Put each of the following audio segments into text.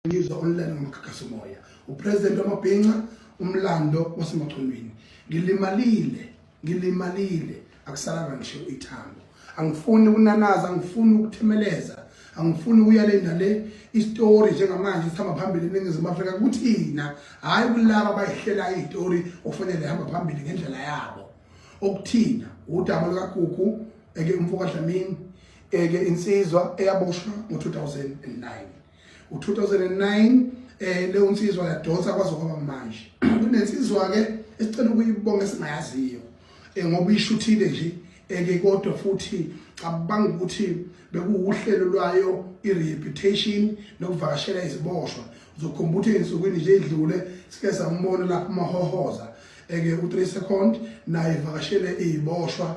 ngizwa online ngomkhankaso moya upresident wamabhinqa umlando wasemachonweni ngilimalile akusalanga ngisho ithambo angifuni ukunanaza angifuni ukuthemeleza angifuni ukuyalenda le istory njengamanje sihamba phambili eNingizimu Afrika kuthina hayi kulaba bayihlela istory ofanele hamba phambili ngendlela yabo okuthina udaba lukaGugu eke umfoka Dlamini eke insizwa eyaboshwa ngo2009 u2009 le unsizwa yadonsa kwaze kwaba manje kunensizwa ke esicela ukuyibonga singayaziyo ngoba ishuthile nje eke kodwa futhi cabanga ukuthi bekuuhlelo lwayo ireputation nokuvakashela iziboshwa uzokhumbula insukwini nje edlule sike sambona lapha mahohoza eke u3 second naye vakashele iziboshwa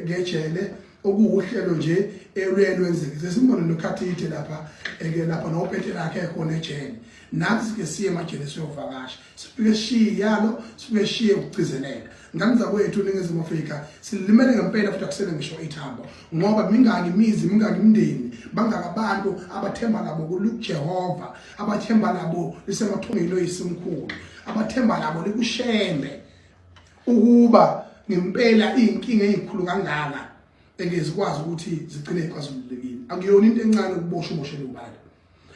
ngejele okuuhlelo nje elwenzeke sesimona noKhathide lapha eke lapha noPete lakhe khona ejele nathi ke siye emajele siyovakasha sifike shiyalo sifike shiye ukucizelela nganza kwethu eNingizimu Afrika silimele ngempela futhi akusele ngisho ithambo ngoba mingaki imizi mingaki imndeni bangaka abantu abathemba labo kuJehova abathemba labo lisemathungeni oyisimkhulu abathemba labo likushembe ukuba ngempela inkinga ezikhulu kangaka engezikwazi ukuthi zigcine ixazululekile akuyona into encane ukuboshwa uboshele ubani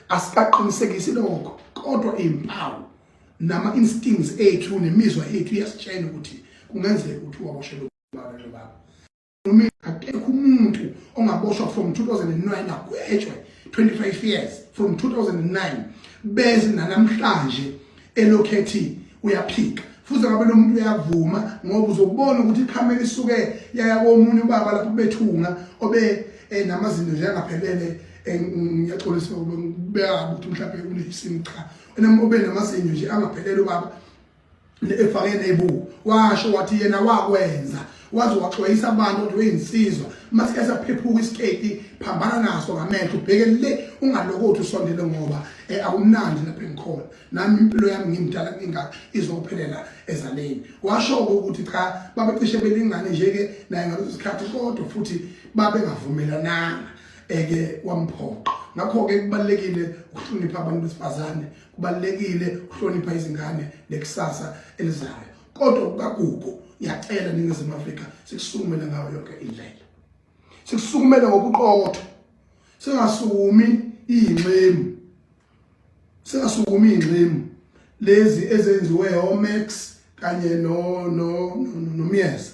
asikaqinisekisi lokho kodwa impawu nama instincts ethu nemizwa ethu iyasitshela ukuthi kungenzeka ukuthi waboshele ubani lo baba noma akekho umuntu ongaboshwa from 2009 agwetshwe 25 years from 2009 bese namhlanje elokhethi uyaphika futhi ngabe lo muntu uyavuma ngoba uzobona ukuthi ikhamera isuke yaya komunye ubaba lapho bethunga obe namazinto nje angaphelele ngiyaxolisa ukubeka ukuthi mhlawumbe unesimcha obe namazinyo nje angaphelele ubaba efake nebu washo wathi yena wakwenza wazi waxwayisa abantu ukuthi weyinsizwa mase yasaphephuka iskate phambana naso ngamehlo ubheke le ungalokothi usondele ngoba akumnandi lapha engikhona nami impilo yami ngimdala ingaka izophelela ezaleni washo ukuthi cha babecishe belingane nje ke naye ngaleso sikhathi kodwa futhi babe ngavumelananga eke wamphoqa ngakho ke kubalekile ukuhlonipha abantu besifazane kubalekile ukuhlonipha izingane lekusasa elizayo kodwa kukaGugu ngiyacela eNingizimu Afrika sikusukumele ngayo yonke indlela sikusukumele ngobuqotho singasukumi ingxemu lezi ezenziwe oMax kanye no Mies